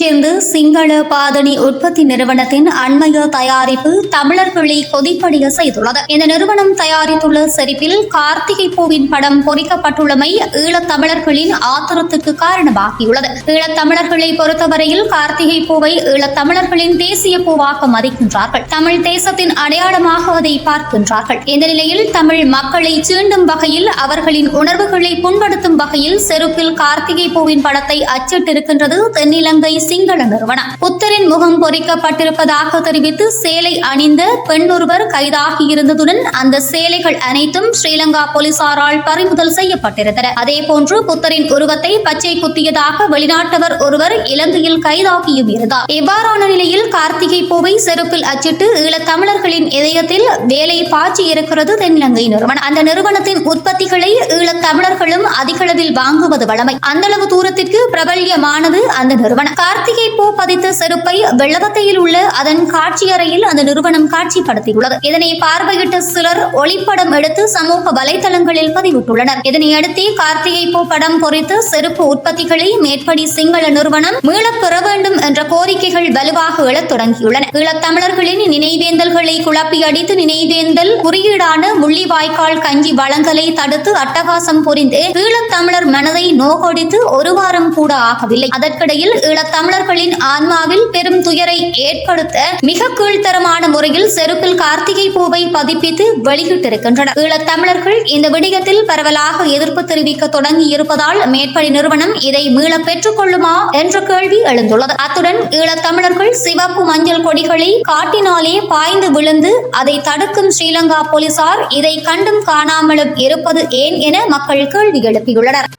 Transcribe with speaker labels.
Speaker 1: சேர்ந்த சிங்கள பாதணி உற்பத்தி நிறுவனத்தின் அண்மைய தயாரிப்பு தமிழர்களை கொதிப்படைய செய்துள்ளது. இந்த நிறுவனம் தயாரித்துள்ள செரிப்பில் கார்த்திகை பூவின் படம் பொறிக்கப்பட்டுள்ளமை ஈழத்தமிழர்களின் ஆத்திரத்துக்கு காரணமாகியுள்ளது. ஈழத்தமிழர்களை பொறுத்தவரையில் கார்த்திகை பூவை ஈழத்தமிழர்களின் தேசிய பூவாக மதிக்கின்றார்கள். தமிழ் தேசத்தின் அடையாளமாக அதை பார்க்கின்றார்கள். இந்த நிலையில் தமிழ் மக்களை சீண்டும் வகையில், அவர்களின் உணர்வுகளை புண்படுத்தும் வகையில் செருப்பில் கார்த்திகை பூவின் படத்தை அச்சிட்டிருக்கின்றது தென்னிலங்கை சிங்கள நிறுவனம். புத்தரின் முகம் பொறிக்கப்பட்டிருப்பதாக தெரிவித்து சேலை அணிந்த பெண் ஒருவர் கைதாகி இருந்ததுடன் அந்த சேலைகள் அனைத்தும் ஸ்ரீலங்கா போலீசாரால் பறிமுதல் செய்யப்பட்டிருந்தன. அதேபோன்று புத்தரின் உருவத்தை பச்சை குத்தியதாக வெளிநாட்டவர் ஒருவர் இலங்கையில் கைதாகியும் இருந்தார். இவ்வாறான நிலையில் கார்த்திகை பூவை செருப்பில் அச்சிட்டு ஈழத்தமிழர்களின் இதயத்தில் வேலை பாய்ச்சி இருக்கிறது தென்னிலங்கை நிறுவனம். அந்த நிறுவனத்தின் உற்பத்திகளை ஈழத்தமிழர்களும் அதிகளவில் வாங்குவது வழமை. அந்தளவு தூரத்திற்கு பிரபல்யமானது அந்த நிறுவனம். கார்த்திகை பூ பதித்த செருப்பை வெள்ளவத்தையில் உள்ள அதன் காட்சியறையில் அந்த நிறுவனம் காட்சிப்படுத்தியுள்ளது. இதனை பார்வையிட்ட சிலர் ஒளிப்படம் எடுத்து சமூக வலைதளங்களில் பதிவிட்டுள்ளனர். இதனையடுத்து கார்த்திகை பூ படம் பொறித்த செருப்பு உற்பத்திகளை மேற்படி சிங்கள நிறுவனம் மீளப் பெற வேண்டும் என்ற கோரிக்கைகள் வலுவாக எழத் தொடங்கியுள்ளன. ஈழத்தமிழர்களின் நினைவேந்தல்களை குழப்பி அடித்து நினைவேந்தல் குறியீடான முள்ளிவாய்க்கால் கஞ்சி வழங்கலை தடுத்து அட்டகாசம் புரிந்து ஈழத்தமிழர் மனதை நோகடித்து ஒரு வாரம் கூட ஆகவில்லை. அதற்கிடையில் ஈழத்தமிழர்களின் ஆன்மாவில் பெரும் துயரை ஏற்படுத்த மிக கீழ்த்தரமான முறையில் செருப்பில் கார்த்திகை பூவை பதிப்பித்து வெளியிட்டிருக்கின்றனர். ஈழத்தமிழர்கள் இந்த விடயத்தில் பரவலாக எதிர்ப்பு தெரிவிக்க தொடங்கி இருப்பதால் மேற்படி நிறுவனம் இதை மீள பெற்றுக் கொள்ளுமா என்ற கேள்வி எழுந்துள்ளது. அத்துடன் ஈழத்தமிழர்கள் சிவப்பு மஞ்சள் கொடிகளை காட்டினாலே பாய்ந்து விழுந்து அதை தடுக்கும் ஸ்ரீலங்கா போலீசார் இதை கண்டும் காணாமலும் இருப்பது ஏன் என மக்கள் கேள்வி எழுப்பியுள்ளனர்.